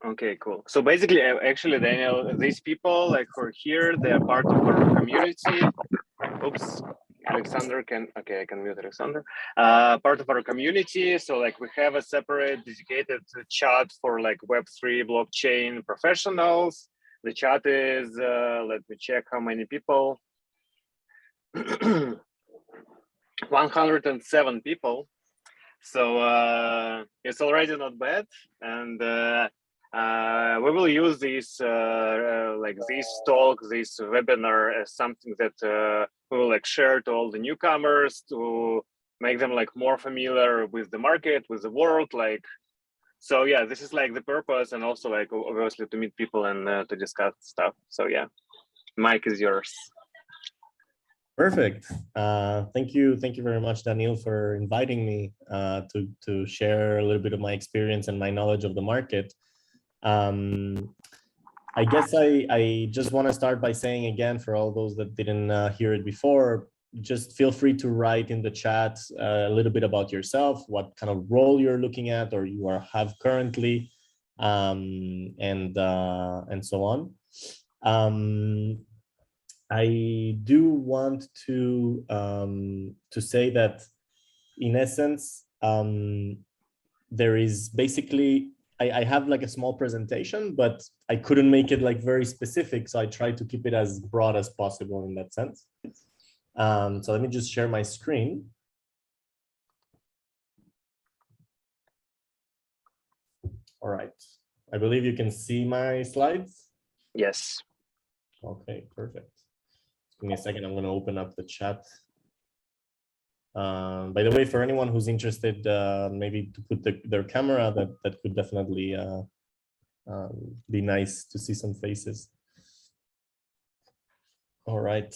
Okay, cool. So basically, actually, Daniel, these people like who are here, they are part of our community. Oops, Alexander can, okay, I can mute Alexander. Part of our community. So like we have a separate dedicated chat for like Web3 blockchain professionals. The chat is, let me check how many people. 107 people. So it's already not bad. And we will use this like this talk, this webinar as something that we will like share to all the newcomers to make them like more familiar with the market, with the world. Like, so yeah, this is like the purpose, and also like obviously to meet people and to discuss stuff. So yeah, Mike is yours. Perfect. Thank you very much, Daniel, for inviting me to share a little bit of my experience and my knowledge of the market. I guess I just want to start by saying again, for all those that didn't hear it before, just feel free to write in the chat a little bit about yourself, what kind of role you're looking at or you have currently, and so on. I do want to say that, in essence, there is basically, I have like a small presentation, but I couldn't make it like very specific, so I tried to keep it as broad as possible in that sense. So let me just share my screen. All right, I believe you can see my slides. Yes. Okay, perfect. Give me a second, I'm going to open up the chat. By the way, for anyone who's interested, maybe to put their camera, that could definitely be nice to see some faces. All right.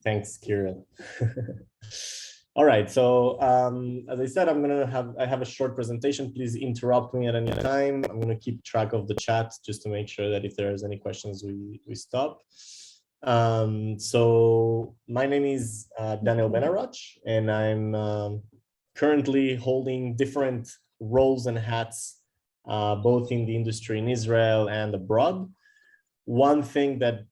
Thanks, Kirill. All right, so as I said, I have a short presentation. Please interrupt me at any time. I'm going to keep track of the chat just to make sure that if there's any questions, we stop. So my name is Daniel Benarroch, and I'm currently holding different roles and hats, both in the industry in Israel and abroad. One thing that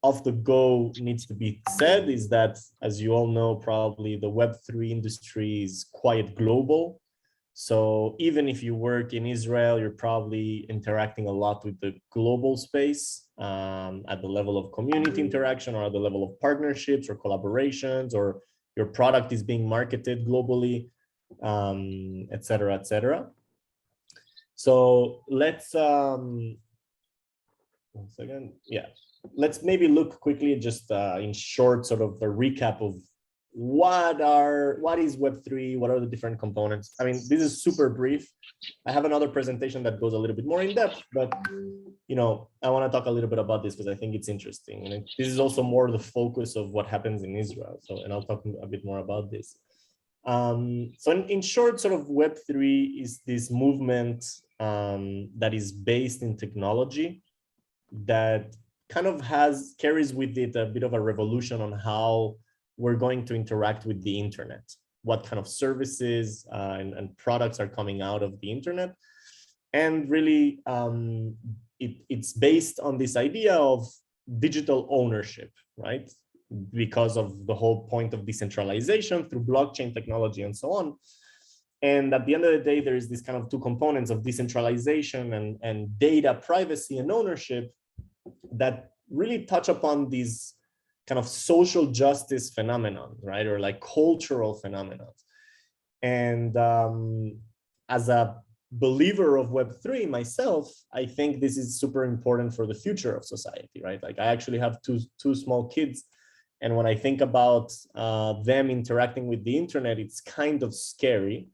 off the go needs to be said is that, as you all know, probably the Web3 industry is quite global. So even if you work in Israel, you're probably interacting a lot with the global space at the level of community interaction or at the level of partnerships or collaborations, or your product is being marketed globally, et cetera, et cetera. So let's, one second, yeah. Let's maybe look quickly, just in short, sort of a recap of what is Web3, what are the different components. I mean, this is super brief. I have another presentation that goes a little bit more in depth, but you know, I want to talk a little bit about this because I think it's interesting, and this is also more the focus of what happens in Israel. So, and I'll talk a bit more about this. So in short, sort of Web3 is this movement that is based in technology that kind of carries with it a bit of a revolution on how we're going to interact with the internet, what kind of services and products are coming out of the internet. And really, it's based on this idea of digital ownership, right? Because of the whole point of decentralization through blockchain technology and so on. And at the end of the day, there is this kind of two components of decentralization and data privacy and ownership that really touch upon these kind of social justice phenomenon, right? Or like cultural phenomena. And as a believer of Web3 myself, I think this is super important for the future of society, right? Like I actually have two small kids. And when I think about them interacting with the internet, it's kind of scary.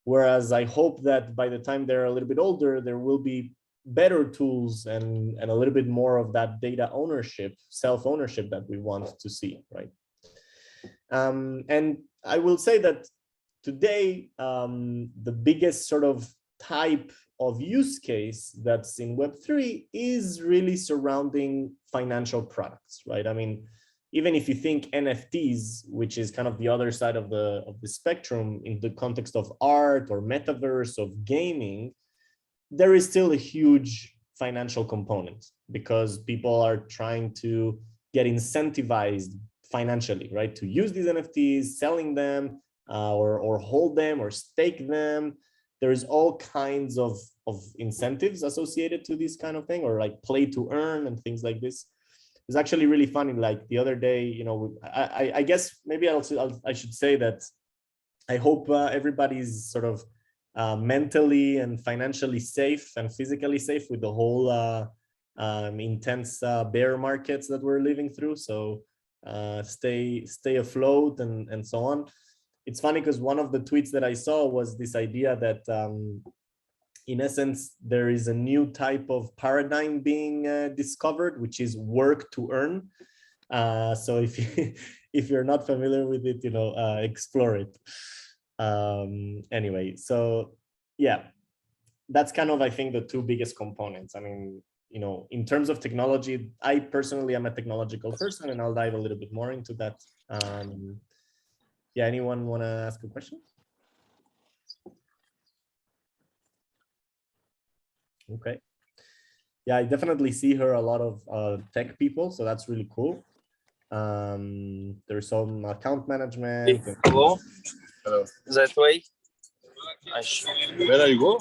Whereas I hope that by the time they're a little bit older, there will be better tools and a little bit more of that data ownership, self-ownership that we want to see, right? And I will say that today, the biggest sort of type of use case that's in Web3 is really surrounding financial products, right? I mean, even if you think NFTs, which is kind of the other side of the spectrum in the context of art or metaverse of gaming, there is still a huge financial component because people are trying to get incentivized financially, right? To use these NFTs, selling them, or hold them or stake them. There's all kinds of incentives associated to this kind of thing, or like play to earn and things like this. It's actually really funny. Like the other day, you know, I guess maybe I should say that I hope everybody's sort of mentally and financially safe and physically safe with the whole intense bear markets that we're living through. So stay afloat and so on. It's funny because one of the tweets that I saw was this idea that in essence, there is a new type of paradigm being discovered, which is work to earn. So if you're not familiar with it, you know, explore it. Anyway, so yeah, that's kind of, I think, the two biggest components. I mean, you know, in terms of technology, I personally am a technological person, and I'll dive a little bit more into that. Yeah, anyone want to ask a question? Okay. Yeah, I definitely see her a lot of tech people, so that's really cool. There's some account management. Hello. Hello. That way. Where are you go?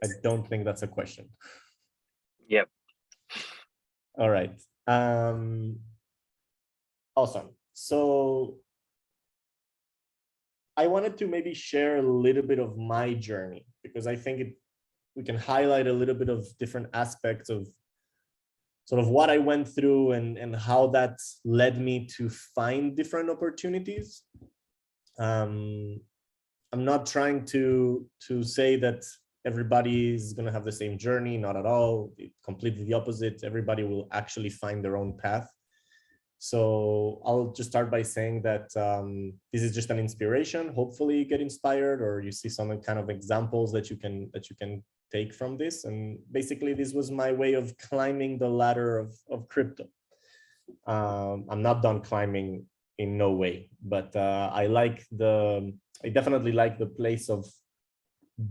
I don't think that's a question. Yep. All right. Awesome. So I wanted to maybe share a little bit of my journey, because I think we can highlight a little bit of different aspects of sort of what I went through and how that led me to find different opportunities. I'm not trying to say that everybody is going to have the same journey, not at all. Completely the opposite. Everybody will actually find their own path. So I'll just start by saying that this is just an inspiration. Hopefully you get inspired, or you see some kind of examples that you can take from this. And basically this was my way of climbing the ladder of crypto. I'm not done climbing in no way, but I definitely like the place of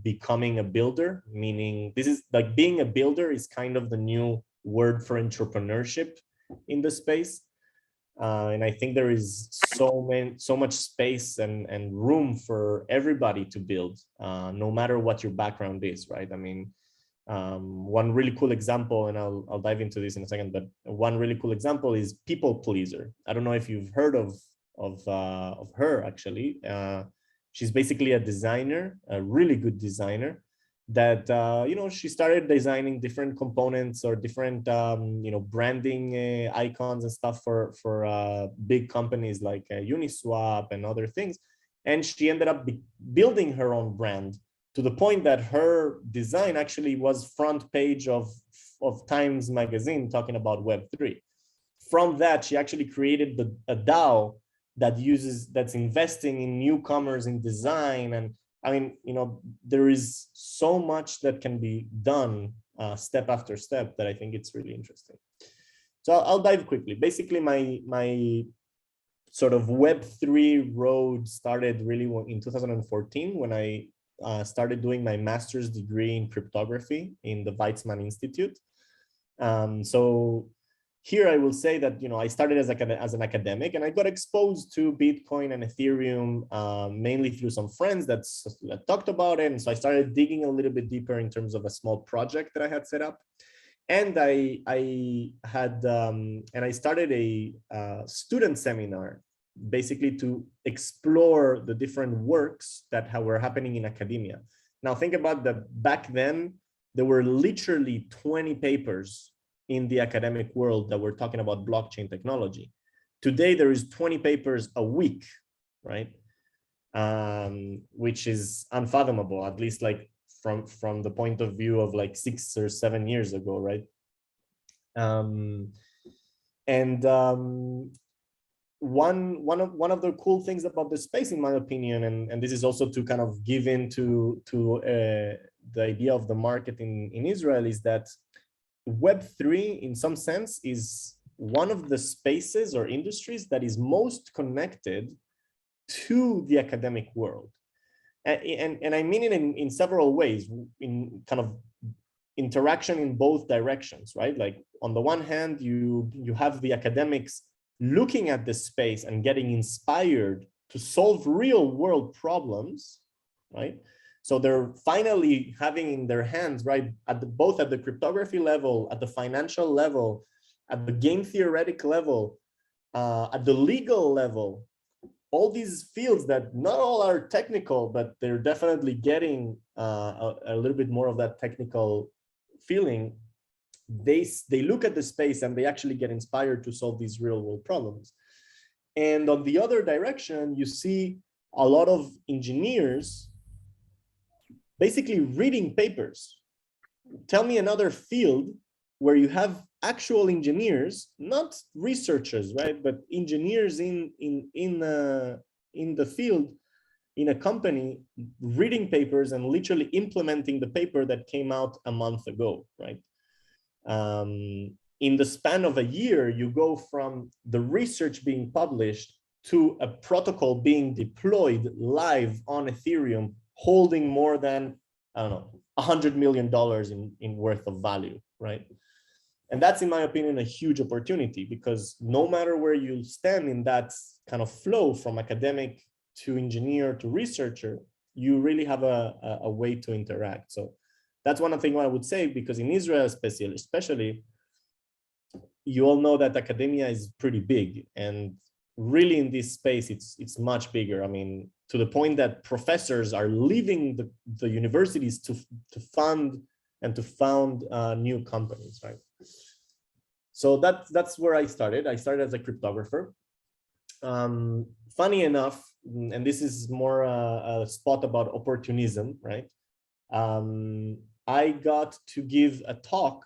becoming a builder, meaning this is like being a builder is kind of the new word for entrepreneurship in the space. And I think there is so much space and room for everybody to build, no matter what your background is, right? I mean, one really cool example, and I'll dive into this in a second, but one really cool example is people pleaser. I don't know if you've heard of her actually. She's basically a designer, a really good designer, that you know, she started designing different components or different you know, branding icons and stuff for big companies like Uniswap and other things, and she ended up building her own brand to the point that her design actually was front page of Times magazine talking about Web3. From that, she actually created a DAO that's investing in newcomers in design. And I mean, you know, there is so much that can be done step after step that I think it's really interesting. So I'll dive quickly. Basically, my sort of Web3 road started really in 2014 when I started doing my master's degree in cryptography in the Weizmann Institute. So here I will say that, you know, I started as an academic, and I got exposed to Bitcoin and Ethereum mainly through some friends that talked about it. And so I started digging a little bit deeper in terms of a small project that I had set up. And I started a student seminar, basically to explore the different works that were happening in academia. Now think about that. Back then, there were literally 20 papers in the academic world that were talking about blockchain technology. Today, there is 20 papers a week, right? Which is unfathomable, at least like from the point of view of like 6 or 7 years ago, right? One of the cool things about the space, in my opinion, and this is also to kind of give into the idea of the market in Israel, is that Web3, in some sense, is one of the spaces or industries that is most connected to the academic world. And I mean it in several ways, in kind of interaction in both directions, right? Like on the one hand, you have the academics looking at this space and getting inspired to solve real world problems, right? So they're finally having in their hands, right, both at the cryptography level, at the financial level, at the game theoretic level, at the legal level, all these fields that not all are technical, but they're definitely getting a little bit more of that technical feeling. They look at the space and they actually get inspired to solve these real world problems. And on the other direction, you see a lot of engineers basically reading papers. Tell me another field where you have actual engineers, not researchers, right? But engineers in the field, in a company, reading papers and literally implementing the paper that came out a month ago, right? In the span of a year, you go from the research being published to a protocol being deployed live on Ethereum, holding more than, I don't know, $100 million in worth of value, right? And that's, in my opinion, a huge opportunity, because no matter where you stand in that kind of flow from academic to engineer to researcher, you really have a way to interact. So that's one thing I would say, because in Israel especially, you all know that academia is pretty big, and really in this space, it's much bigger. I mean, to the point that professors are leaving the universities to fund and to found new companies, right? So that's where I started. I started as a cryptographer. Funny enough, and this is more a spot about opportunism, right? I got to give a talk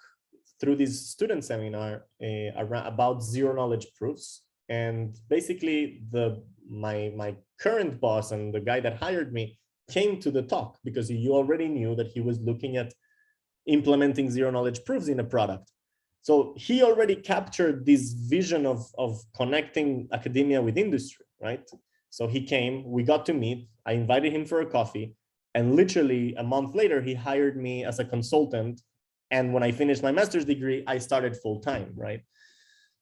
through this student seminar about zero knowledge proofs. And basically my current boss and the guy that hired me came to the talk because he already knew that he was looking at implementing zero knowledge proofs in a product. So he already captured this vision of connecting academia with industry, right? So he came, we got to meet, I invited him for a coffee, and literally a month later, he hired me as a consultant. And when I finished my master's degree, I started full time, right?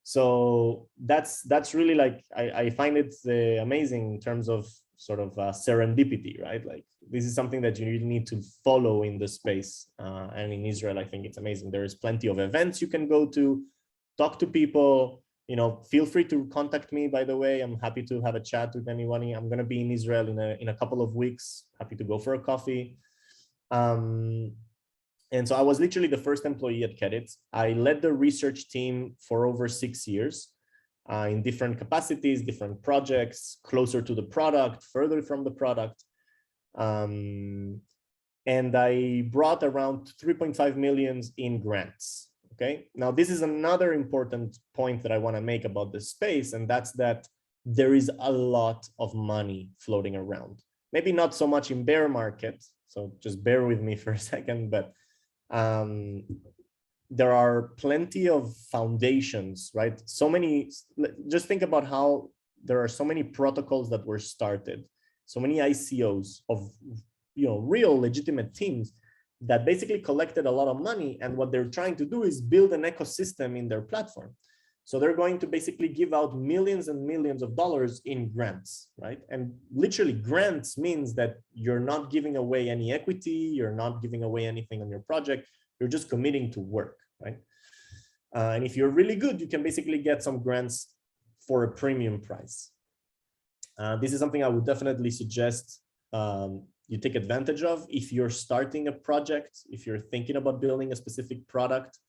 So that's really like, I find it amazing in terms of sort of serendipity, right? Like this is something that you really need to follow in the space. And in Israel, I think it's amazing. There is plenty of events you can go to, talk to people, you know, feel free to contact me, by the way. I'm happy to have a chat with anyone. I'm going to be in Israel in a couple of weeks. Happy to go for a coffee. And so I was literally the first employee at QEDIT. I led the research team for over 6 years in different capacities, different projects, closer to the product, further from the product. And I brought around 3.5 million in grants. Okay. Now, this is another important point that I want to make about this space, and that's that there is a lot of money floating around. Maybe not so much in bear market, so just bear with me for a second, but there are plenty of foundations, right? So many, just think about how there are so many protocols that were started, so many ICOs of, you know, real legitimate teams that basically collected a lot of money. And what they're trying to do is build an ecosystem in their platform. So they're going to basically give out millions and millions of dollars in grants, right? And literally grants means that you're not giving away any equity, you're not giving away anything on your project, you're just committing to work, right? And if you're really good, you can basically get some grants for a premium price. This is something I would definitely suggest you take advantage of if you're starting a project, if you're thinking about building a specific product.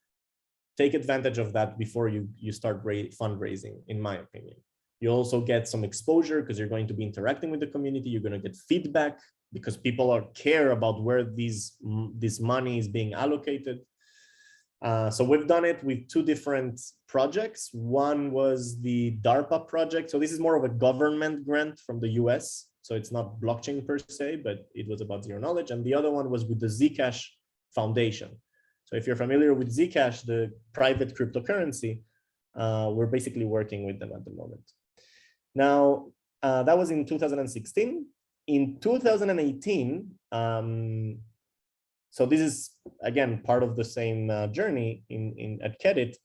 Take advantage of that before you start fundraising, in my opinion. You also get some exposure because you're going to be interacting with the community. You're going to get feedback because people care about where this money is being allocated. So we've done it with 2 different projects. One was the DARPA project. So this is more of a government grant from the US. So it's not blockchain per se, but it was about zero knowledge. And the other one was with the Zcash Foundation. So So if you're familiar with Zcash, the private cryptocurrency, we're basically working with them at the moment. Now, that was in 2016. In 2018, so this is, again, part of the same journey at QEDIT,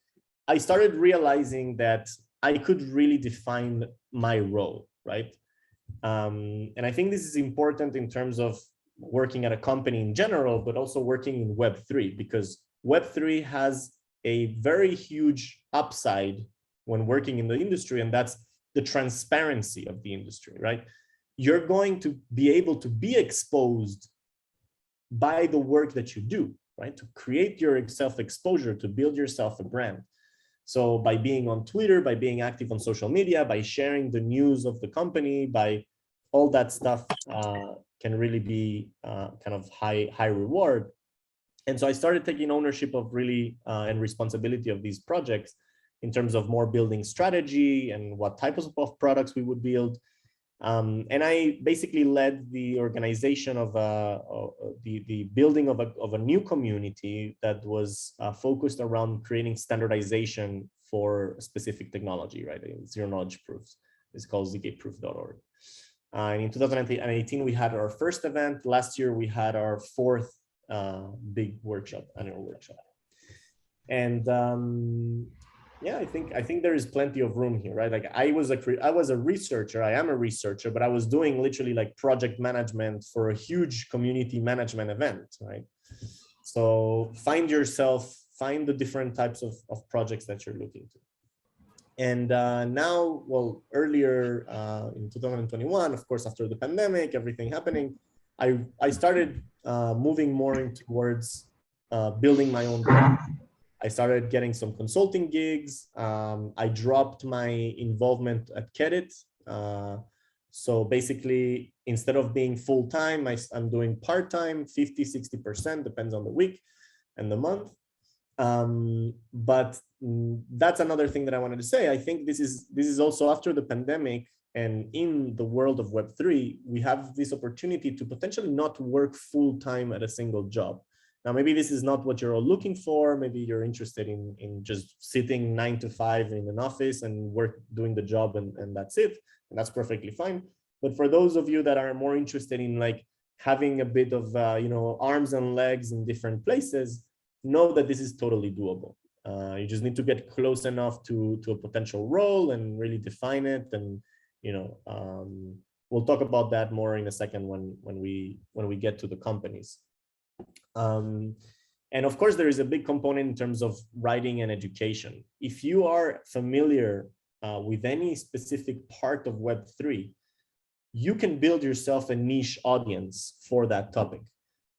I started realizing that I could really define my role, right? And I think this is important in terms of working at a company in general, but also working in Web3, because Web3 has a very huge upside when working in the industry, and that's the transparency of the industry, right? You're going to be able to be exposed by the work that you do, right? To create your self-exposure, to build yourself a brand. So by being on Twitter, by being active on social media, by sharing the news of the company, by all that stuff can really be kind of high reward. And so I started taking ownership of really and responsibility of these projects in terms of more building strategy and what types of products we would build. And I basically led the organization of the building of a new community that was focused around creating standardization for a specific technology, right? Zero knowledge proofs. It's called zkproof.org. And in 2018, we had our first event. Last year, we had our fourth big workshop, annual workshop. And yeah, I think there is plenty of room here, right? Like I was a researcher, I am a researcher, but I was doing literally like project management for a huge community management event, right? So find the different types of projects that you're looking to. And now, well, earlier in 2021, of course, after the pandemic, everything happening, I started moving more towards building my own brand. I started getting some consulting gigs. I dropped my involvement at QEDIT. So basically, instead of being full-time, I'm doing part-time, 50, 60%, depends on the week and the month. But that's another thing that I wanted to say. I think this is also after the pandemic, and in the world of Web3, we have this opportunity to potentially not work full-time at a single job. Now, maybe this is not what you're all looking for. Maybe you're interested in just sitting 9 to 5 in an office and doing the job and that's it. And that's perfectly fine. But for those of you that are more interested in like having a bit of, arms and legs in different places, know that this is totally doable. You just need to get close enough to a potential role and really define it. And, we'll talk about that more in a second when we get to the companies. And of course, there is a big component in terms of writing and education. If you are familiar with any specific part of Web3, you can build yourself a niche audience for that topic.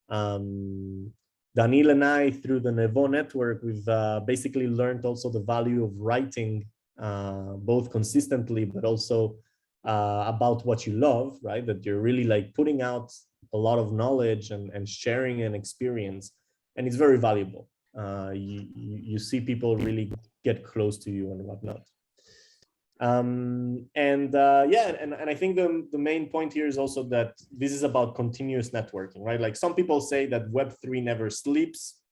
Daniel and I, through the Nevo network, we've basically learned also the value of writing both consistently, but also about what you love, right? That you're really like putting out a lot of knowledge and sharing an experience, and it's very valuable. You see people really get close to you and whatnot. And I think the main point here is also that this is about continuous networking, right? Like some people say that Web3 never sleeps.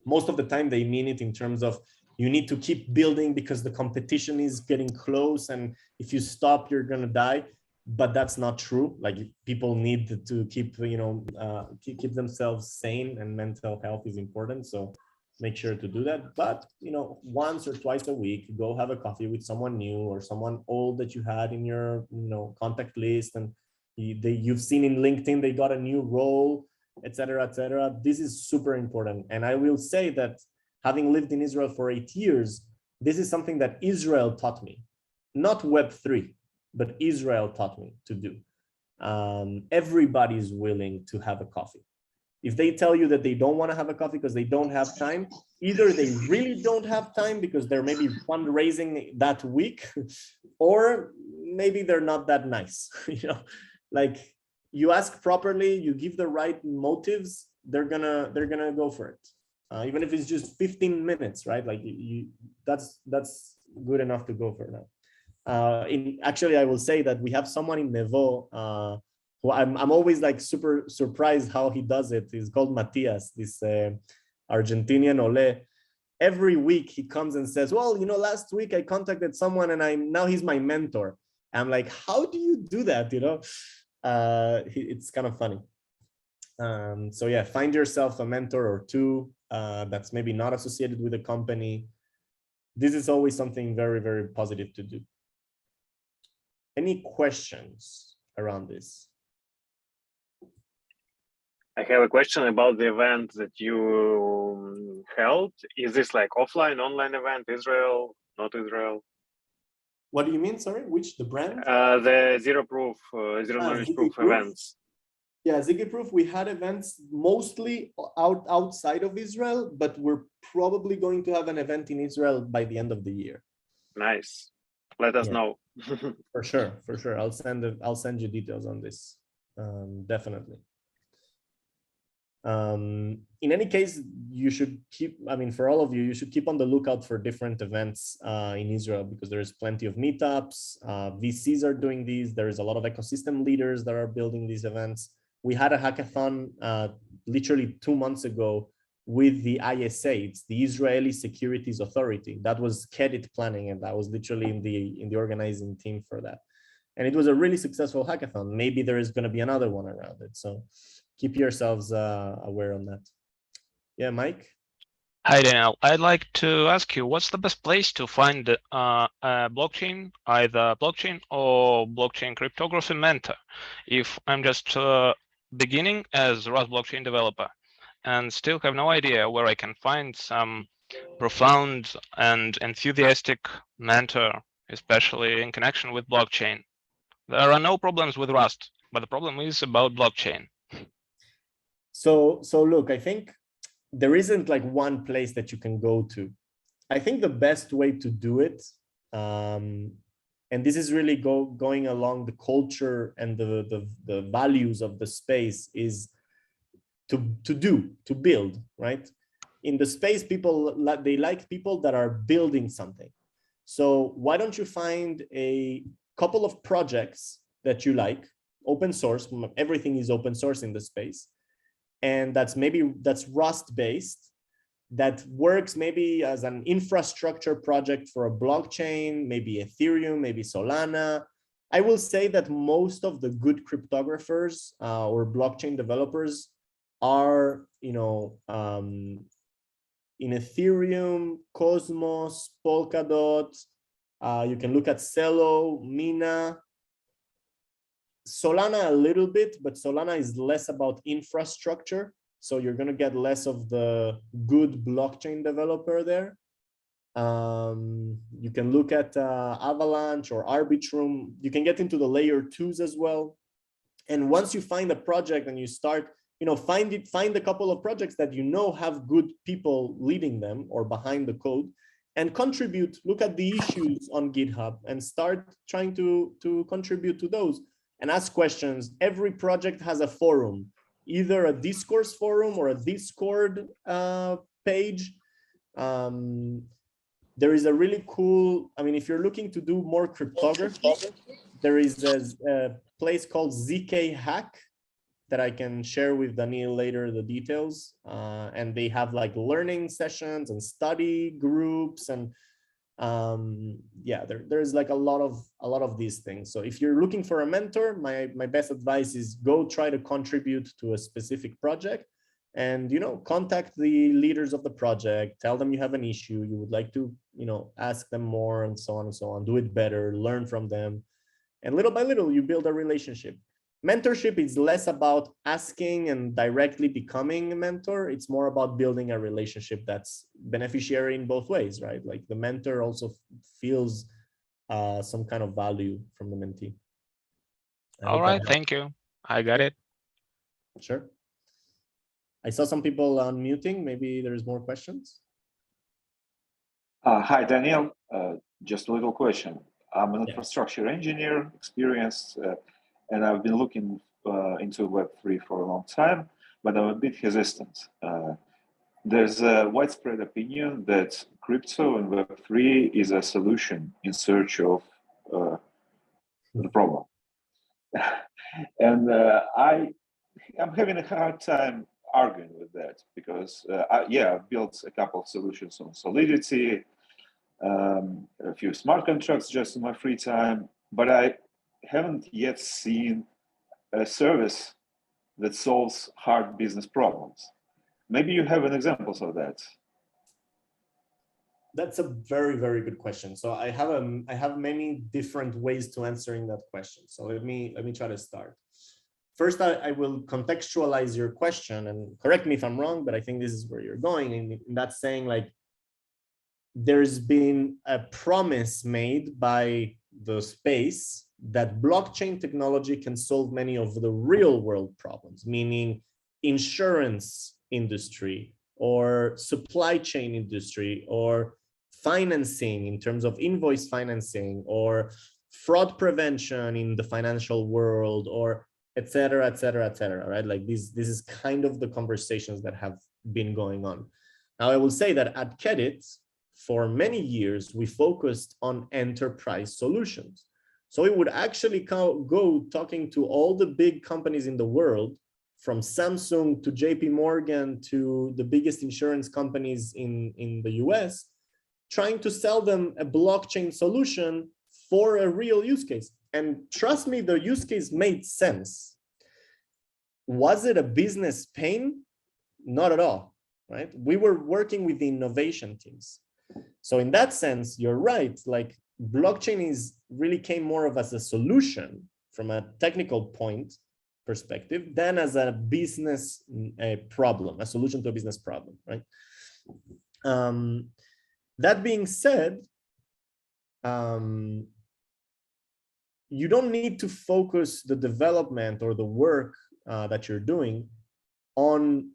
Most of the time they mean it in terms of you need to keep building because the competition is getting close, and if you stop, you're gonna die. But that's not true. Like people need to keep, keep themselves sane, and mental health is important. So make sure to do that. But, once or twice a week, go have a coffee with someone new or someone old that you had in your, contact list. And you've seen in LinkedIn, they got a new role, et cetera, et cetera. This is super important. And I will say that having lived in Israel for 8 years, this is something that Israel taught me, not Web3. But Israel taught me to do. Everybody's willing to have a coffee. If they tell you that they don't want to have a coffee because they don't have time, either they really don't have time because they're maybe fundraising that week, or maybe they're not that nice. Like you ask properly, you give the right motives, they're gonna go for it. Even if it's just 15 minutes, right? Like that's good enough to go for now. Actually, I will say that we have someone in Nevo who I'm always like super surprised how he does it. He's called Matthias, this Argentinian Ole. Every week he comes and says, well, you know, last week I contacted someone and now he's my mentor. I'm like, how do you do that? You know, it's kind of funny. So yeah, find yourself a mentor or two that's maybe not associated with a company. This is always something very, very positive to do. Any questions around this? I have a question about the event that you held. Is this like offline, online event, Israel, not Israel? What do you mean? Sorry, which the brand? The zero proof, zero knowledge proof events. Yeah, Ziggy Proof, we had events mostly outside of Israel, but we're probably going to have an event in Israel by the end of the year. Nice. Let us know. For sure, for sure. I'll send you details on this. Definitely. In any case, you should keep, I mean, for all of you, you should keep on the lookout for different events in Israel, because there is plenty of meetups. VCs are doing these. There is a lot of ecosystem leaders that are building these events. We had a hackathon literally 2 months ago with the ISA, it's the Israeli Securities Authority. That was QEDIT planning, and I was literally in the organizing team for that. And it was a really successful hackathon. Maybe there is going to be another one around it. So keep yourselves aware on that. Yeah, Mike? Hi, Daniel. I'd like to ask you, what's the best place to find a blockchain, either blockchain or blockchain cryptography mentor, if I'm just beginning as Rust blockchain developer and still have no idea where I can find some profound and enthusiastic mentor, especially in connection with blockchain? There are no problems with Rust, but the problem is about blockchain. So look, I think there isn't like one place that you can go to. I think the best way to do it, and this is really going along the culture and the values of the space, is to build, right? In the space, they like people that are building something. So why don't you find a couple of projects that you like, open source, everything is open source in the space, and that's Rust based, that works maybe as an infrastructure project for a blockchain, maybe Ethereum, maybe Solana. I will say that most of the good cryptographers or blockchain developers are, in Ethereum, Cosmos, Polkadot. You can look at Celo, Mina, Solana a little bit, but Solana is less about infrastructure. So you're going to get less of the good blockchain developer there. You can look at Avalanche or Arbitrum. You can get into the layer 2s as well. And once you find a project and you start, find a couple of projects that have good people leading them or behind the code, and contribute. Look at the issues on GitHub and start trying to contribute to those. And ask questions. Every project has a forum, either a discourse forum or a Discord page. There is a really cool, if you're looking to do more cryptography, there is a place called ZK Hack that I can share with Daniel later, the details. And they have like learning sessions and study groups, and there's like a lot of these things. So if you're looking for a mentor, my best advice is go try to contribute to a specific project, and contact the leaders of the project, tell them you have an issue, you would like to ask them more, and so on and so on. Do it better, learn from them, and little by little you build a relationship. Mentorship is less about asking and directly becoming a mentor. It's more about building a relationship that's beneficiary in both ways, right? Like the mentor also feels some kind of value from the mentee. All right, thank you. I got it. Sure. I saw some people unmuting. Maybe there's more questions. Hi, Daniel. Just a little question. I'm an infrastructure engineer, experienced, and I've been looking into Web3 for a long time, but I'm a bit hesitant. There's a widespread opinion that crypto and Web3 is a solution in search of the problem. And I'm having a hard time arguing with that because I've built a couple of solutions on Solidity, a few smart contracts just in my free time, but I haven't yet seen a service that solves hard business problems. Maybe you have an examples of that. That's a very, very good question. So I have many different ways to answering that question. So let me try to start. First, I will contextualize your question, and correct me if I'm wrong, but I think this is where you're going. And that's saying, like, there's been a promise made by the space that blockchain technology can solve many of the real world problems, meaning insurance industry or supply chain industry or financing in terms of invoice financing or fraud prevention in the financial world, or et cetera, et cetera, et cetera, right? Like this is kind of the conversations that have been going on. Now, I will say that at QEDIT, for many years, we focused on enterprise solutions. So we would actually go talking to all the big companies in the world, from Samsung to JP Morgan to the biggest insurance companies in the US, trying to sell them a blockchain solution for a real use case. And trust me, the use case made sense. Was it a business pain? Not at all, right? We were working with the innovation teams. So in that sense, you're right. Like blockchain really came more of as a solution from a technical point perspective than as a business problem, a solution to a business problem, right? That being said, you don't need to focus the development or the work that you're doing on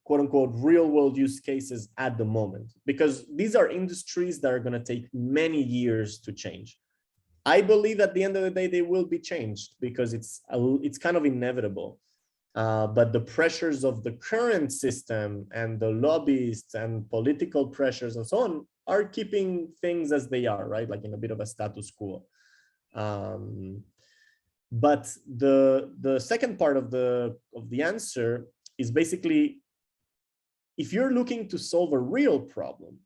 quote unquote real world use cases at the moment, because these are industries that are going to take many years to change. I believe at the end of the day, they will be changed because it's kind of inevitable. But the pressures of the current system and the lobbyists and political pressures and so on are keeping things as they are, right? Like in a bit of a status quo. But the second part of the answer is basically, if you're looking to solve a real problem,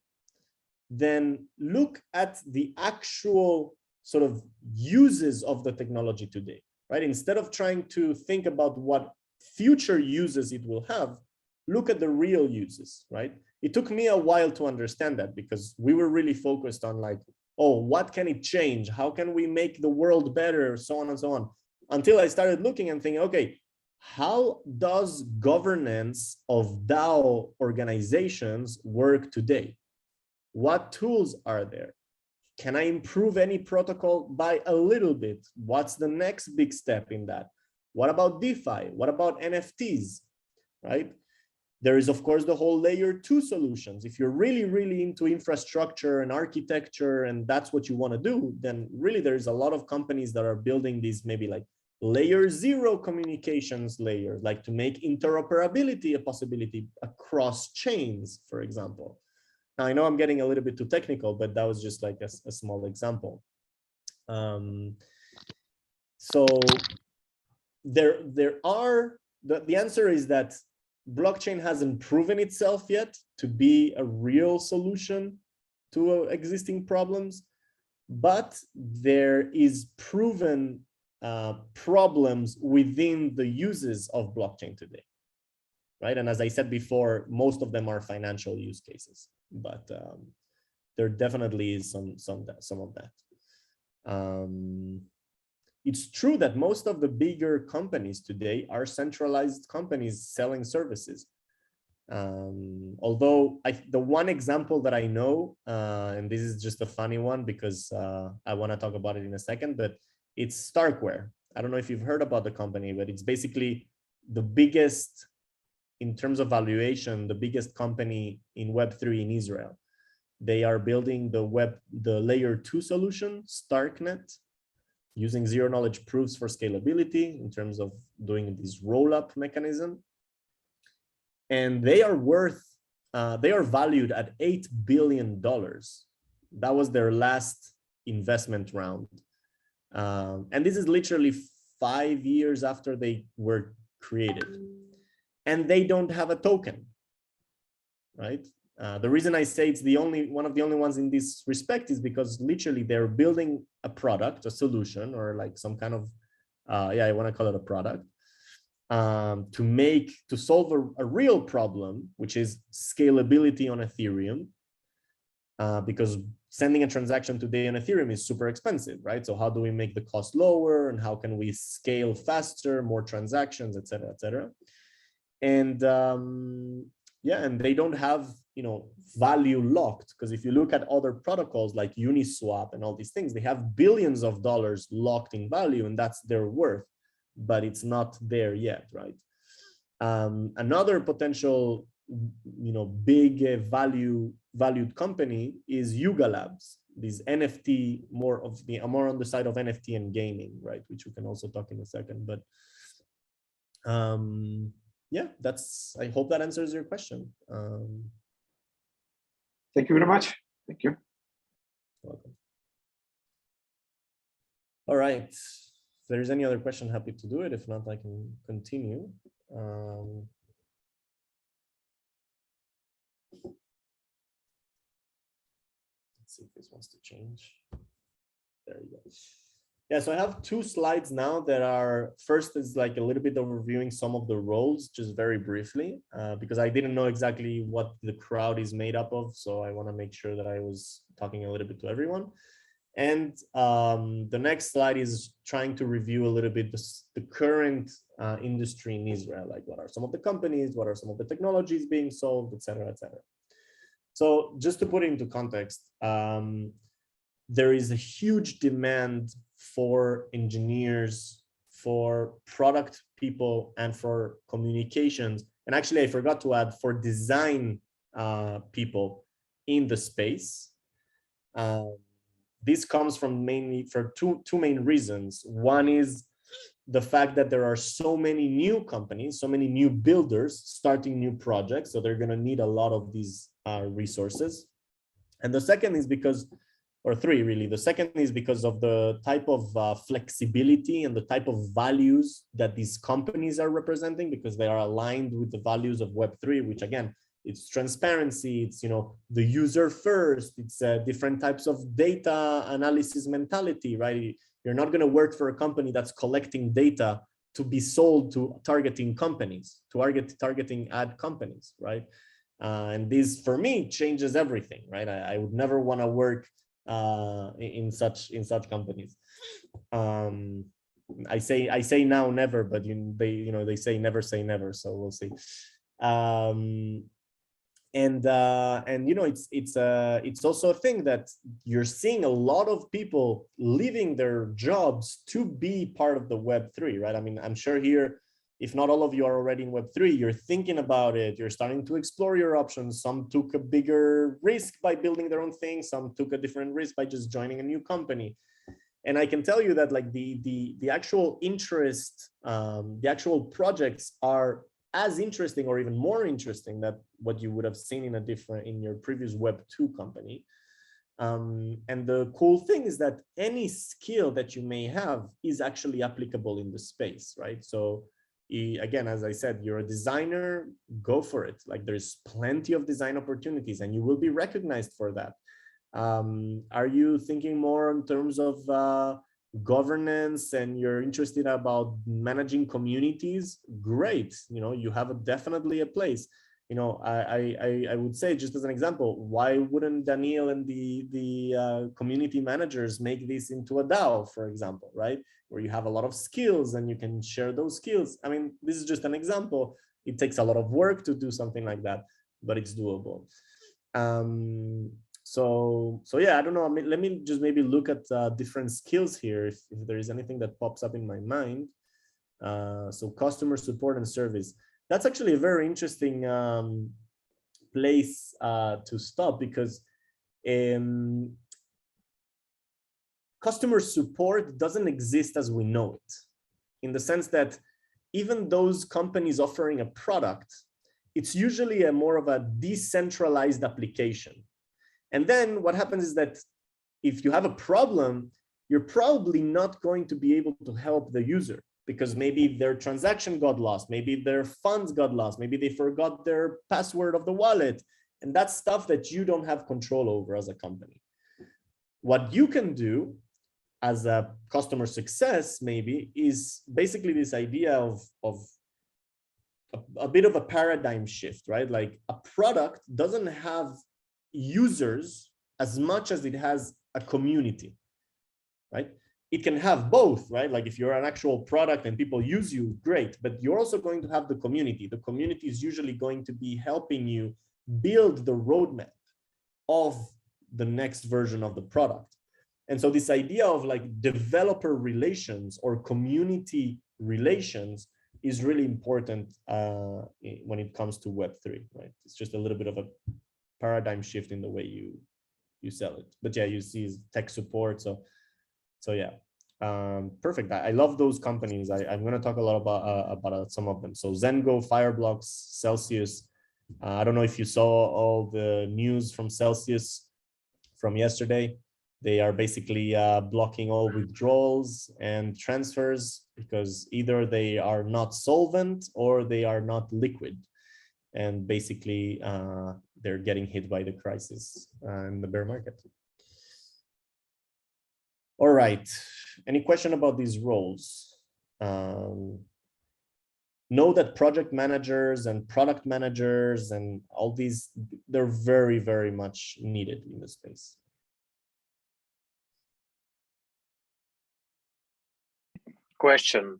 then look at the actual sort of uses of the technology today, right? Instead of trying to think about what future uses it will have, look at the real uses, right? It took me a while to understand that because we were really focused on like, oh, what can it change? How can we make the world better? So on and so on. Until I started looking and thinking, okay, how does governance of DAO organizations work today? What tools are there? Can I improve any protocol by a little bit? What's the next big step in that? What about DeFi? What about NFTs, right? There is, of course, the whole layer 2 solutions. If you're really, really into infrastructure and architecture and that's what you want to do, then really there's a lot of companies that are building these maybe like layer 0 communications layers, like to make interoperability a possibility across chains, for example. Now, I know I'm getting a little bit too technical, but that was just like a small example. So there are, the answer is that blockchain hasn't proven itself yet to be a real solution to existing problems, but there is proven problems within the uses of blockchain today, right? And as I said before, most of them are financial use cases, but there definitely is some of that. It's true that most of the bigger companies today are centralized companies selling services. Although the one example that I know, and this is just a funny one because I want to talk about it in a second, but it's Starkware. I don't know if you've heard about the company, but it's basically the biggest, in terms of valuation, the biggest company in Web3 in Israel. They are building the layer 2 solution, Starknet, using zero knowledge proofs for scalability in terms of doing this roll-up mechanism. And they are valued at $8 billion. That was their last investment round. And this is literally 5 years after they were created. and they don't have a token, right? The reason I say it's one of the only ones in this respect is because literally they're building a product, a solution, or like some kind of, yeah, I want to call it a product, to solve a real problem, which is scalability on Ethereum, because sending a transaction today on Ethereum is super expensive, right? So how do we make the cost lower, and how can we scale faster, more transactions, et cetera, et cetera. And yeah, and they don't have, you know, value locked, because if you look at other protocols like Uniswap and all these things, they have billions of dollars locked in value, and that's their worth, but it's not there yet, right? Another potential, you know, big valued company is Yuga Labs, these NFT, more on the side of NFT and gaming, right? Which we can also talk in a second, but yeah, I hope that answers your question. Thank you very much. Thank you. Welcome. All right. If there's any other question, happy to do it. If not, I can continue. Let's see if this wants to change. There you go. Yeah, so I have 2 slides now that are, first is like a little bit overviewing some of the roles, just very briefly, because I didn't know exactly what the crowd is made up of. So I want to make sure that I was talking a little bit to everyone. And the next slide is trying to review a little bit the current industry in Israel, like what are some of the companies, what are some of the technologies being sold, et cetera, et cetera. So just to put it into context, there is a huge demand for engineers, for product people, and for communications. And actually, I forgot to add, for design people in the space. This comes from mainly for two main reasons. One is the fact that there are so many new companies, so many new builders starting new projects. So they're going to need a lot of these resources. And the second is because, or 3 really, the second is because of the type of flexibility and the type of values that these companies are representing, because they are aligned with the values of Web3, which again, it's transparency, it's, you know, the user first, it's different types of data analysis mentality, right? You're not going to work for a company that's collecting data to be sold to targeting companies, targeting ad companies, right? And this, for me, changes everything, right? I would never want to work in such companies. I say now never, but they say never say never, so we'll see. And you know, it's also a thing that you're seeing a lot of people leaving their jobs to be part of the Web3, right? I mean, I'm sure here, if not all of you are already in Web3, you're thinking about it, you're starting to explore your options. Some took a bigger risk by building their own thing, some took a different risk by just joining a new company. And I can tell you that like the actual interest, the actual projects are as interesting or even more interesting than what you would have seen in your previous Web2 company. And the cool thing is that any skill that you may have is actually applicable in the space, right? So again, as I said, you're a designer, go for it. Like there's plenty of design opportunities and you will be recognized for that. Are you thinking more in terms of governance and you're interested about managing communities? Great, you know, you have definitely a place. You know, I would say, just as an example, why wouldn't Daniel and the community managers make this into a DAO, for example, right? Where you have a lot of skills and you can share those skills. I mean, this is just an example. It takes a lot of work to do something like that, but it's doable. So yeah, I don't know. I mean, let me just maybe look at different skills here if there is anything that pops up in my mind. So customer support and service. That's actually a very interesting place to stop, because customer support doesn't exist as we know it, in the sense that even those companies offering a product, it's usually more of a decentralized application. And then what happens is that if you have a problem, you're probably not going to be able to help the user. because maybe their transaction got lost, maybe their funds got lost, maybe they forgot their password of the wallet. And that's stuff that you don't have control over as a company. What you can do as a customer success maybe is basically this idea of a bit of a paradigm shift, right? Like a product doesn't have users as much as it has a community, right? It can have both, right? Like if you're an actual product and people use you, great, but you're also going to have the community. The community is usually going to be helping you build the roadmap of the next version of the product. And so this idea of like developer relations or community relations is really important when it comes to Web3, right? It's just a little bit of a paradigm shift in the way you sell it. But yeah, you see tech support. So yeah, perfect. I love those companies. I'm going to talk a lot about some of them. So Zengo, Fireblocks, Celsius. I don't know if you saw all the news from Celsius from yesterday. They are basically blocking all withdrawals and transfers because either they are not solvent or they are not liquid. And basically, they're getting hit by the crisis in the bear market. All right. Any question about these roles? Know that project managers and product managers and all these, they're very, very much needed in the space. Question.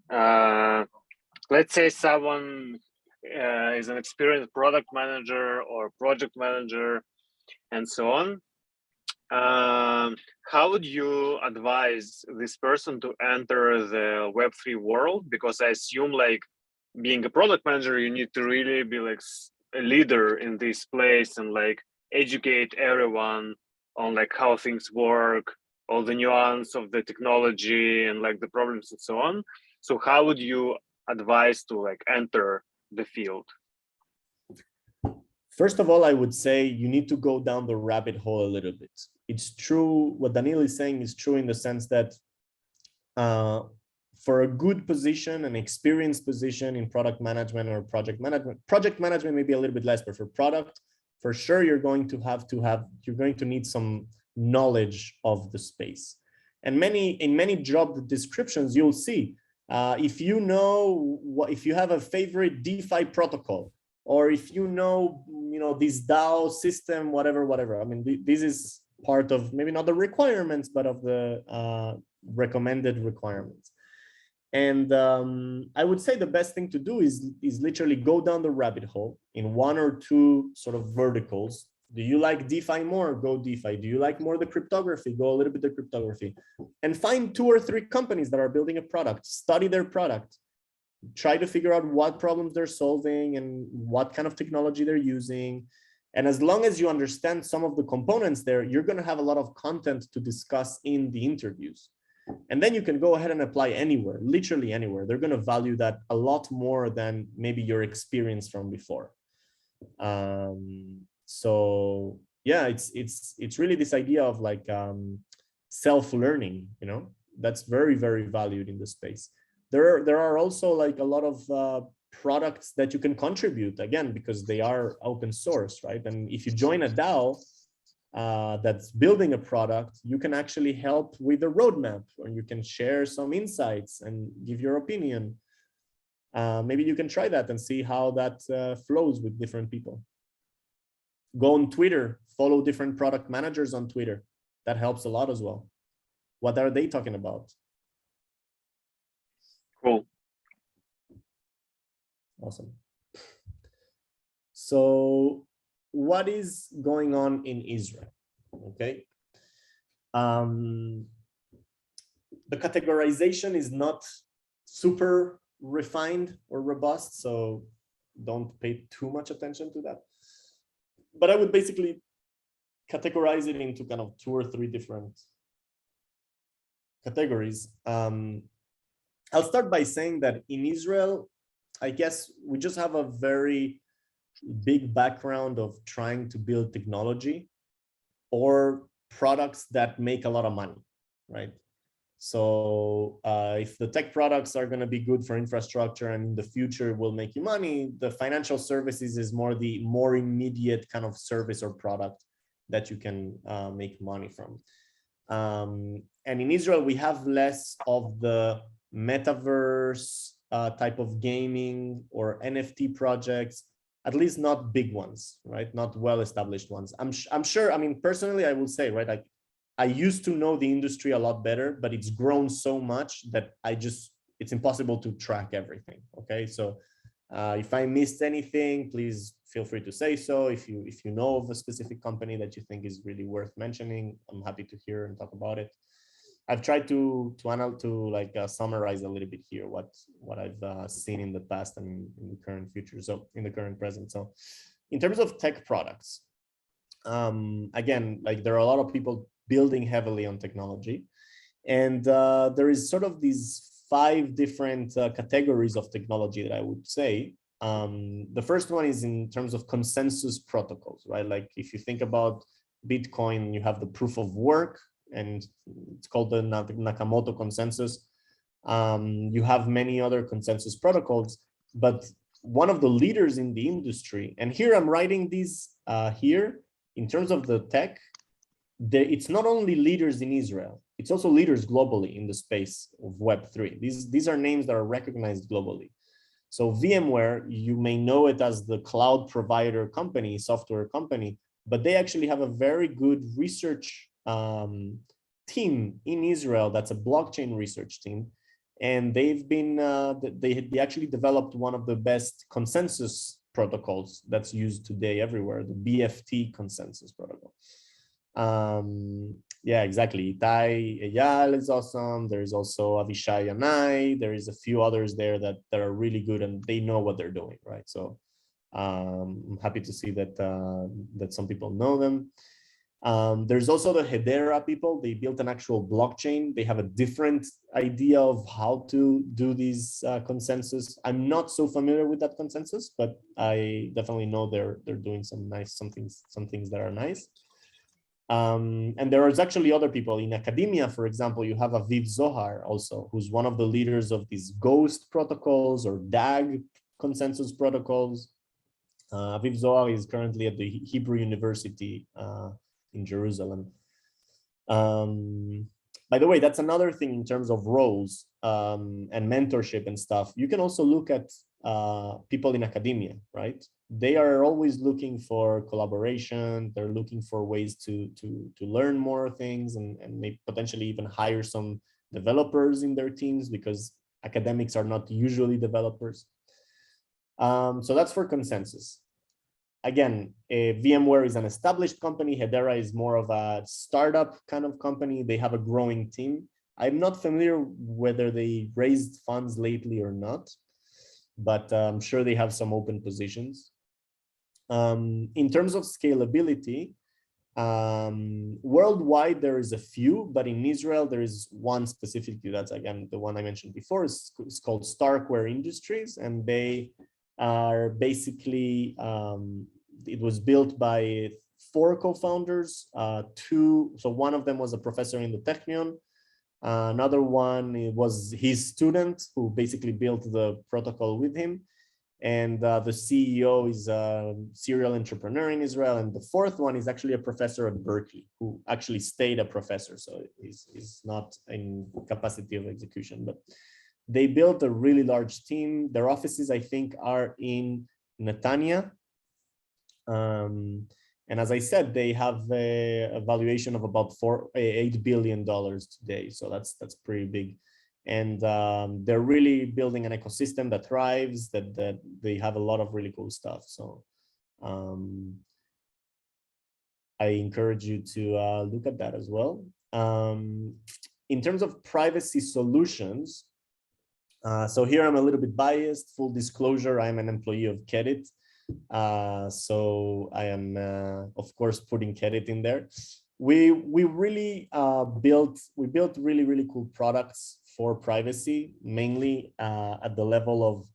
Let's say someone is an experienced product manager or project manager and so on. How would you advise this person to enter the Web3 world? Because I assume like being a product manager, you need to really be like a leader in this place and like educate everyone on like how things work, all the nuance of the technology and like the problems and so on. So how would you advise to like enter the field? First of all, I would say you need to go down the rabbit hole a little bit. It's true, what Daniel is saying is true in the sense that for a good position, an experienced position in product management or project management may be a little bit less, but for product, for sure, you're going to need some knowledge of the space. And in many job descriptions, you'll see if you have a favorite DeFi protocol, or if you know this DAO system, whatever. I mean, this is part of maybe not the requirements, but of the recommended requirements. And I would say the best thing to do is literally go down the rabbit hole in one or two sort of verticals. Do you like DeFi more? Go DeFi. Do you like more the cryptography? Go a little bit the cryptography. And find 2 or 3 companies that are building a product. Study their product. Try to figure out what problems they're solving and what kind of technology they're using. And as long as you understand some of the components there, you're going to have a lot of content to discuss in the interviews. And then you can go ahead and apply anywhere, literally anywhere. They're going to value that a lot more than maybe your experience from before. So yeah, it's really this idea of like self-learning, that's very, very valued in the space. There are also like a lot of products that you can contribute, again, because they are open source, right? And if you join a DAO that's building a product, you can actually help with the roadmap, or you can share some insights and give your opinion. Maybe you can try that and see how that flows with different people. Go on Twitter, follow different product managers on Twitter. That helps a lot as well. What are they talking about? Cool. Awesome. So what is going on in Israel? Okay. The categorization is not super refined or robust, so don't pay too much attention to that. But I would basically categorize it into kind of 2 or 3 different categories. I'll start by saying that in Israel, I guess we just have a very big background of trying to build technology or products that make a lot of money, right? So if the tech products are going to be good for infrastructure and in the future will make you money, the financial services is the more immediate kind of service or product that you can make money from. And in Israel, we have less of the metaverse type of gaming or NFT projects, at least not big ones, right? Not well-established ones. I'm sure, I mean, personally, I will say, right, like I used to know the industry a lot better, but it's grown so much that it's impossible to track everything, okay? So if I missed anything, please feel free to say so. If you know of a specific company that you think is really worth mentioning, I'm happy to hear and talk about it. I've tried to summarize a little bit here what I've seen in the past and in the current future. So in the current present. So in terms of tech products, again, like there are a lot of people building heavily on technology, and there is sort of these 5 different categories of technology that I would say. The first one is in terms of consensus protocols, right? Like if you think about Bitcoin, you have the proof of work, and it's called the Nakamoto consensus. You have many other consensus protocols, but one of the leaders in the industry, and here I'm writing these here in terms of the tech, it's not only leaders in Israel, it's also leaders globally in the space of Web3. These are names that are recognized globally. So VMware, you may know it as the cloud provider company, software company, but they actually have a very good research team in Israel that's a blockchain research team. And they've been, they actually developed one of the best consensus protocols that's used today everywhere, the BFT consensus protocol. Yeah, exactly. Itai Eyal is awesome. There is also Avishai Yanai. There is a few others there that are really good and they know what they're doing, right? So I'm happy to see that that some people know them. There's also the Hedera people. They built an actual blockchain. They have a different idea of how to do these consensus. I'm not so familiar with that consensus, but I definitely know they're doing some things that are nice. And there is actually other people in academia. For example, you have Aviv Zohar also, who's one of the leaders of these Ghost protocols or DAG consensus protocols. Aviv Zohar is currently at the Hebrew University in Jerusalem. By the way, that's another thing in terms of roles and mentorship and stuff. You can also look at people in academia, right? They are always looking for collaboration. They're looking for ways to learn more things and maybe potentially even hire some developers in their teams because academics are not usually developers. So that's for consensus. Again, VMware is an established company. Hedera is more of a startup kind of company. They have a growing team. I'm not familiar whether they raised funds lately or not, but I'm sure they have some open positions. In terms of scalability, worldwide, there is a few, but in Israel, there is one specifically. That's, again, the one I mentioned before. It's called Starkware Industries, and they are basically, it was built by 4 co-founders, so one of them was a professor in the Technion. Another one was his student who basically built the protocol with him. And the CEO is a serial entrepreneur in Israel. And the 4th one is actually a professor at Berkeley who actually stayed a professor. So he's not in capacity of execution, but they built a really large team. Their offices, I think, are in Netanya. And as I said, they have a valuation of about $8 billion today. So that's pretty big. And they're really building an ecosystem that thrives, that they have a lot of really cool stuff. So I encourage you to look at that as well. In terms of privacy solutions, so here I'm a little bit biased. Full disclosure, I'm an employee of QEDIT. So I am, of course, putting QEDIT in there. We really built really cool products for privacy, mainly at the level of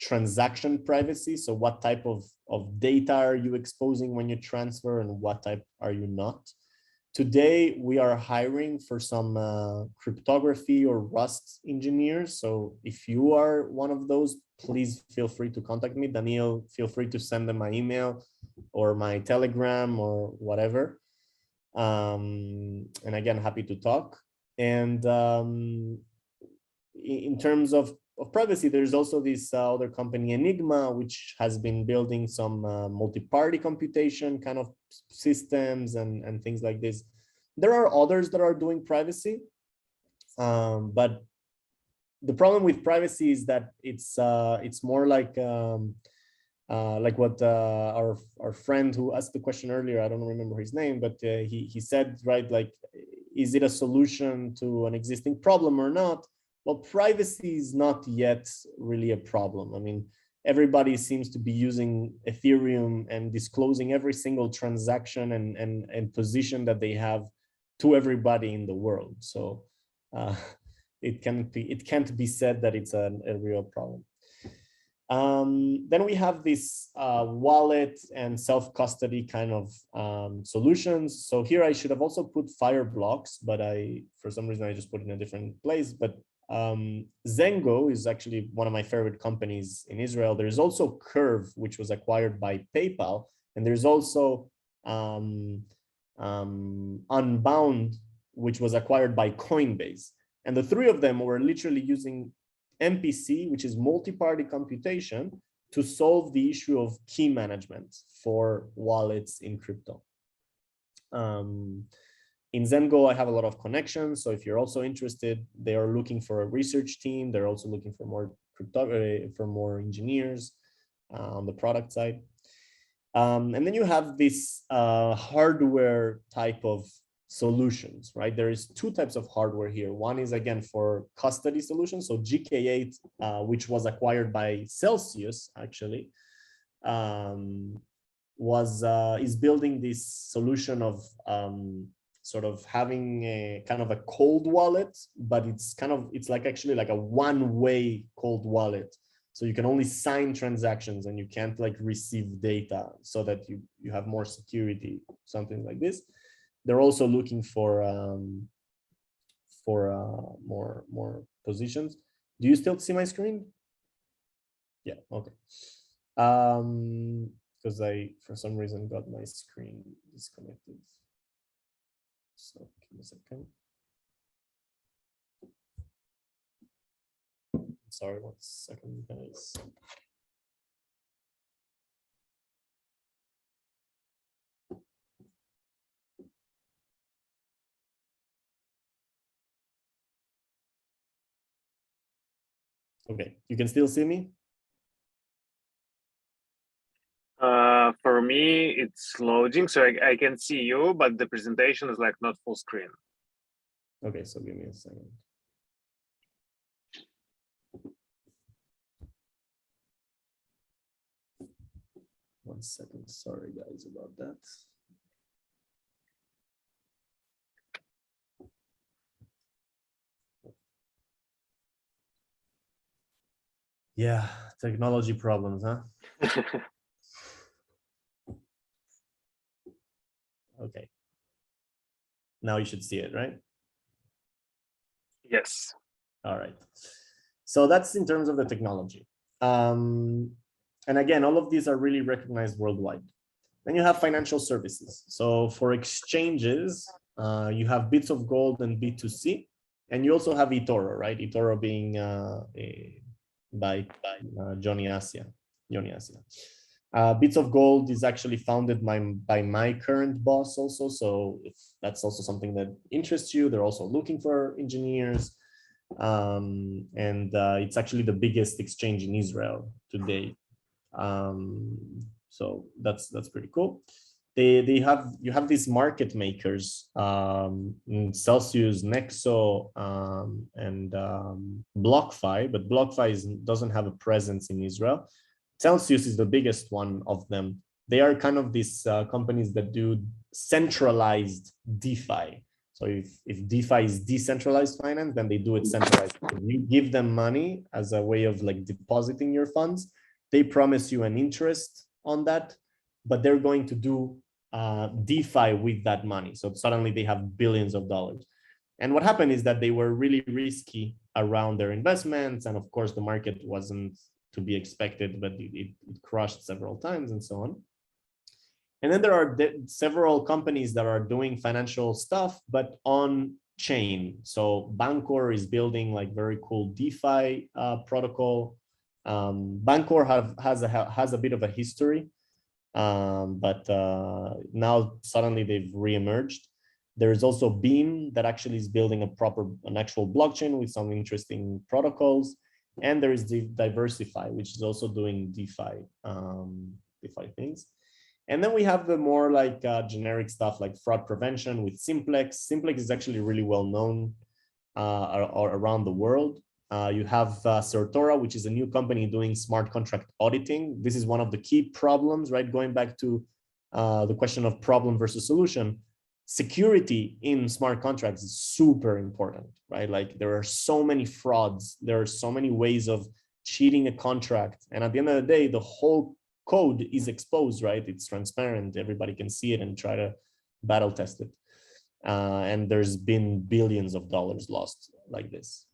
transaction privacy. So what type of data are you exposing when you transfer and what type are you not? Today, we are hiring for some cryptography or Rust engineers. So if you are one of those, please feel free to contact me. Daniel, feel free to send them my email or my Telegram or whatever. And again, happy to talk. And in terms of privacy, there's also this other company, Enigma, which has been building some multi-party computation kind of systems and things like this. There are others that are doing privacy, but the problem with privacy is that it's more like what our friend who asked the question earlier, I don't remember his name, but he said, right, like, is it a solution to an existing problem or not? Well, privacy is not yet really a problem. I mean, everybody seems to be using Ethereum and disclosing every single transaction and position that they have to everybody in the world. So it can't be said that it's a real problem. Then we have this wallet and self-custody kind of solutions. So here I should have also put Fireblocks, but for some reason I just put it in a different place. But Zengo is actually one of my favorite companies in Israel. There's also Curve, which was acquired by PayPal, and there's also Unbound, which was acquired by Coinbase. And the three of them were literally using MPC, which is multi-party computation, to solve the issue of key management for wallets in crypto. In Zengo, I have a lot of connections. So if you're also interested, they are looking for a research team. They're also looking for more cryptography, for more engineers on the product side. And then you have this hardware type of solutions, right? There is two types of hardware here. One is, again, for custody solutions. So GK8, which was acquired by Celsius, actually, is building this solution of sort of having a kind of a cold wallet, but it's actually like a one-way cold wallet. So you can only sign transactions and you can't like receive data, so that you have more security, something like this. They're also looking for more positions. Do you still see my screen? Yeah, okay. Because I, for some reason, got my screen disconnected. So give me a second. Sorry, 1 second, guys. Okay, you can still see me? For me, it's loading, so I can see you, but the presentation is like not full screen. Okay, so give me a second. One second, sorry guys about that. Yeah, technology problems, huh? Okay. Now you should see it, right? Yes. All right. So that's in terms of the technology. And again, all of these are really recognized worldwide. Then you have financial services. So for exchanges, you have Bits of Gold and B2C, and you also have eToro, right? eToro being by Johnny Asia. Bits of Gold is actually founded by my current boss also. So if that's also something that interests you, they're also looking for engineers. And it's actually the biggest exchange in Israel today. So that's pretty cool. You have these market makers, Celsius, Nexo, and BlockFi, but BlockFi doesn't have a presence in Israel. Celsius is the biggest one of them. They are kind of these companies that do centralized DeFi. So if DeFi is decentralized finance, then they do it centralized. You give them money as a way of like depositing your funds. They promise you an interest on that, but they're going to do DeFi with that money. So suddenly they have billions of dollars. And what happened is that they were really risky around their investments. And of course, the market wasn't to be expected, but it crashed several times and so on. And then there are several companies that are doing financial stuff, but on chain. So Bancor is building like very cool DeFi protocol. Bancor has a bit of a history, but now suddenly they've reemerged. There is also Beam that actually is building an actual blockchain with some interesting protocols. And there is the Diversify, which is also doing DeFi things. And then we have the more like generic stuff like fraud prevention with Simplex. Simplex is actually really well known around the world. You have Certora, which is a new company doing smart contract auditing. This is one of the key problems, right? Going back to the question of problem versus solution. Security in smart contracts is super important, right? Like there are so many frauds. There are so many ways of cheating a contract. And at the end of the day, the whole code is exposed, right? It's transparent. Everybody can see it and try to battle test it. And there's been billions of dollars lost like this.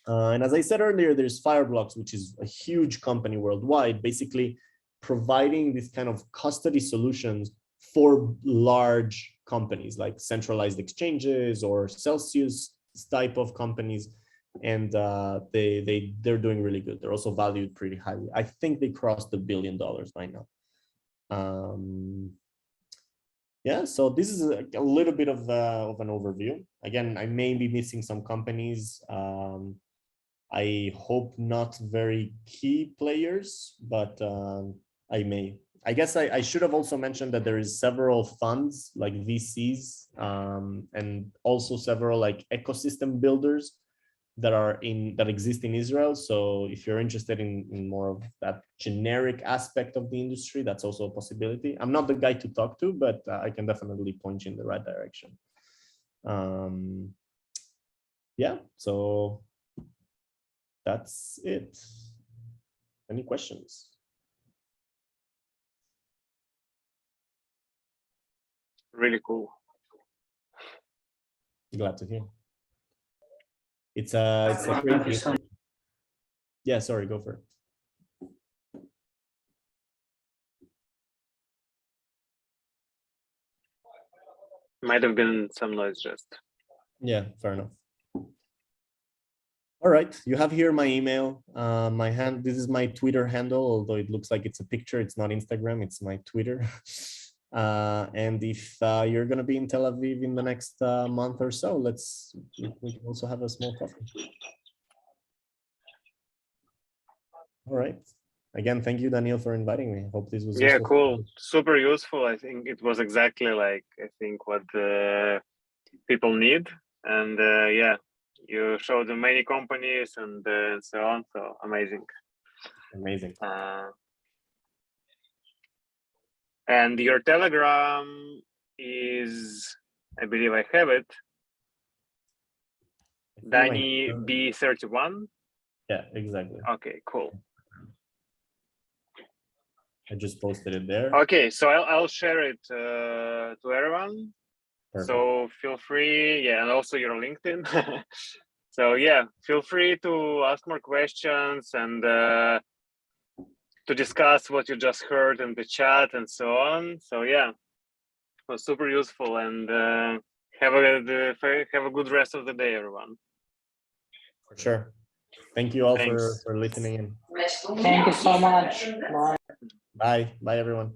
And as I said earlier, there's Fireblocks, which is a huge company worldwide, basically providing this kind of custody solutions for large companies like centralized exchanges or Celsius type of companies. And they're doing really good. They're also valued pretty highly. I think they crossed $1 billion by now. Yeah, so this is a little bit of an overview. Again, I may be missing some companies. I hope not very key players, but I may. I guess I should have also mentioned that there is several funds like VCs and also several like ecosystem builders that exist in Israel. So if you're interested in more of that generic aspect of the industry, that's also a possibility. I'm not the guy to talk to, but I can definitely point you in the right direction. Yeah, so that's it. Any questions? Really cool. Glad to hear. It's a great thing. Yeah, sorry, go for it. Might have been some noise just. Yeah, fair enough. All right, you have here my email, this is my Twitter handle, although it looks like it's a picture, it's not Instagram, it's my Twitter. And if you're gonna be in Tel Aviv in the next month or so, we can also have a small coffee. All right. Again, thank you, Daniel, for inviting me. Hope this was useful. Cool. Super useful. I think it was exactly like what people need. And yeah, you showed many companies and so on. So amazing. Amazing. And your Telegram is, I believe I have it, Danny B31. Yeah, exactly. Okay, cool. I just posted it there. Okay, so I'll share it to everyone. Perfect. So feel free, yeah, and also your LinkedIn. So yeah, feel free to ask more questions and to discuss what you just heard in the chat and so on. So yeah, it was super useful, and have a good rest of the day, everyone. For sure. Thank you all for listening in. Thank you so much. Bye. Bye. Bye, everyone.